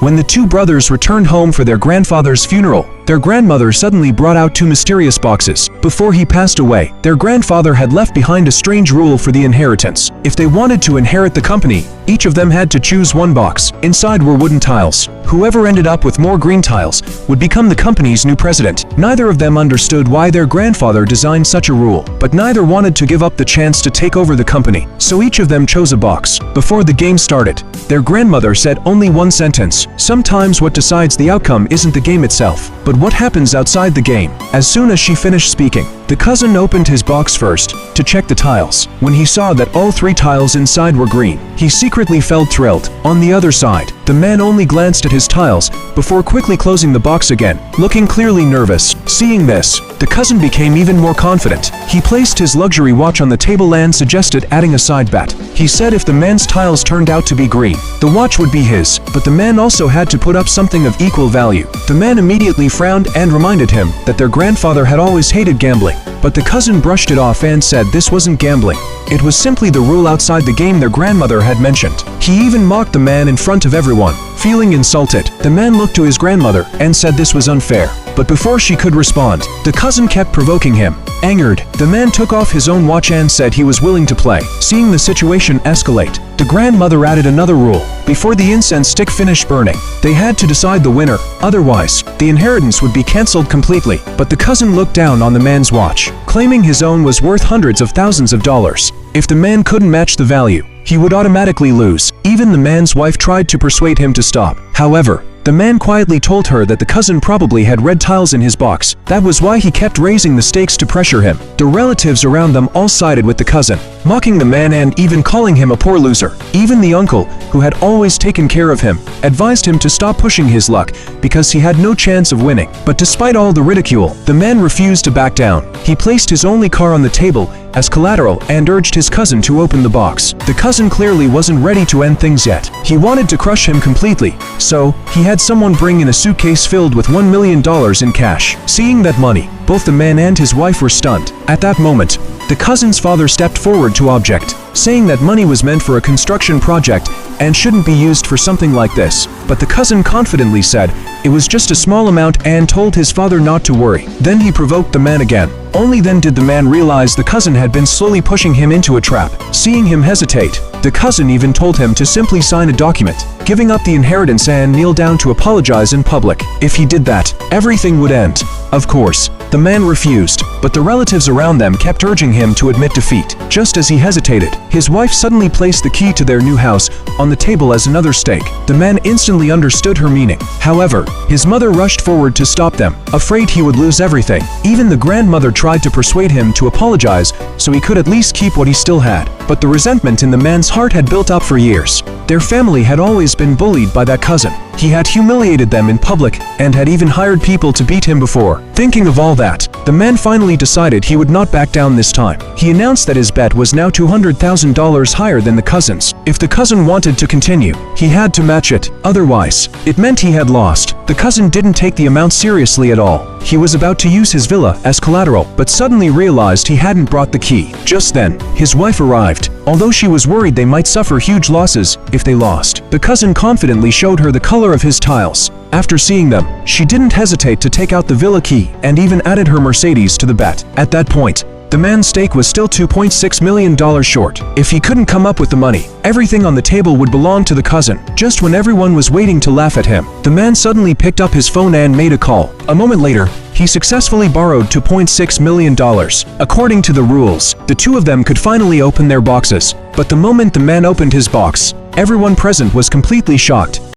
When the two brothers returned home for their grandfather's funeral, their grandmother suddenly brought out two mysterious boxes. Before he passed away, their grandfather had left behind a strange rule for the inheritance. If they wanted to inherit the company, each of them had to choose one box. Inside were wooden tiles. Whoever ended up with more green tiles would become the company's new president. Neither of them understood why their grandfather designed such a rule, but neither wanted to give up the chance to take over the company, so each of them chose a box. Before the game started, their grandmother said only one sentence: "Sometimes what decides the outcome isn't the game itself, but what happens outside the game." As soon as she finished speaking, the cousin opened his box first to check the tiles. When he saw that all three tiles inside were green, he secretly felt thrilled. On the other side, the man only glanced at his tiles before quickly closing the box again, looking clearly nervous. Seeing this, the cousin became even more confident. He placed his luxury watch on the table and suggested adding a side bet. He said if the man's tiles turned out to be green, the watch would be his, but the man also had to put up something of equal value. The man immediately frowned and reminded him that their grandfather had always hated gambling, but the cousin brushed it off and said this wasn't gambling. It was simply the rule outside the game their grandmother had mentioned. He even mocked the man in front of everyone. Feeling insulted, the man looked to his grandmother and said this was unfair. But before she could respond, the cousin kept provoking him. Angered, the man took off his own watch and said he was willing to play. Seeing the situation escalate, the grandmother added another rule. Before the incense stick finished burning, they had to decide the winner. Otherwise, the inheritance would be cancelled completely. But the cousin looked down on the man's watch, claiming his own was worth hundreds of thousands of dollars. If the man couldn't match the value, he would automatically lose. Even the man's wife tried to persuade him to stop. However, the man quietly told her that the cousin probably had red tiles in his box. That was why he kept raising the stakes to pressure him. The relatives around them all sided with the cousin, mocking the man and even calling him a poor loser. Even the uncle, who had always taken care of him, advised him to stop pushing his luck because he had no chance of winning. But despite all the ridicule, the man refused to back down. He placed his only car on the table as collateral and urged his cousin to open the box. The cousin clearly wasn't ready to end things yet. He wanted to crush him completely, so he had someone bring in a suitcase filled with $1 million in cash. Seeing that money, both the man and his wife were stunned. At that moment, the cousin's father stepped forward to object, saying that money was meant for a construction project and shouldn't be used for something like this. But the cousin confidently said it was just a small amount and told his father not to worry. Then he provoked the man again. Only then did the man realize the cousin had been slowly pushing him into a trap. Seeing him hesitate, the cousin even told him to simply sign a document, giving up the inheritance and kneel down to apologize in public. If he did that, everything would end. Of course, the man refused, but the relatives around them kept urging him to admit defeat. Just as he hesitated, his wife suddenly placed the key to their new house on the table as another stake. The man instantly understood her meaning. However, his mother rushed forward to stop them, afraid he would lose everything. Even the grandmother tried to persuade him to apologize so he could at least keep what he still had. But the resentment in the man's heart had built up for years. Their family had always been bullied by that cousin. He had humiliated them in public and had even hired people to beat him before. Thinking of all that, the man finally decided he would not back down this time. He announced that his bet was now $200,000 higher than the cousin's. If the cousin wanted to continue, he had to match it. Otherwise, it meant he had lost. The cousin didn't take the amount seriously at all. He was about to use his villa as collateral, but suddenly realized he hadn't brought the key. Just then, his wife arrived. Although she was worried they might suffer huge losses if they lost, the cousin confidently showed her the color of his tiles. After seeing them, she didn't hesitate to take out the villa key and even added her Mercedes to the bet. At that point, the man's stake was still $2.6 million short. If he couldn't come up with the money, everything on the table would belong to the cousin. Just when everyone was waiting to laugh at him, the man suddenly picked up his phone and made a call. A moment later, he successfully borrowed $2.6 million. According to the rules, the two of them could finally open their boxes. But the moment the man opened his box, everyone present was completely shocked.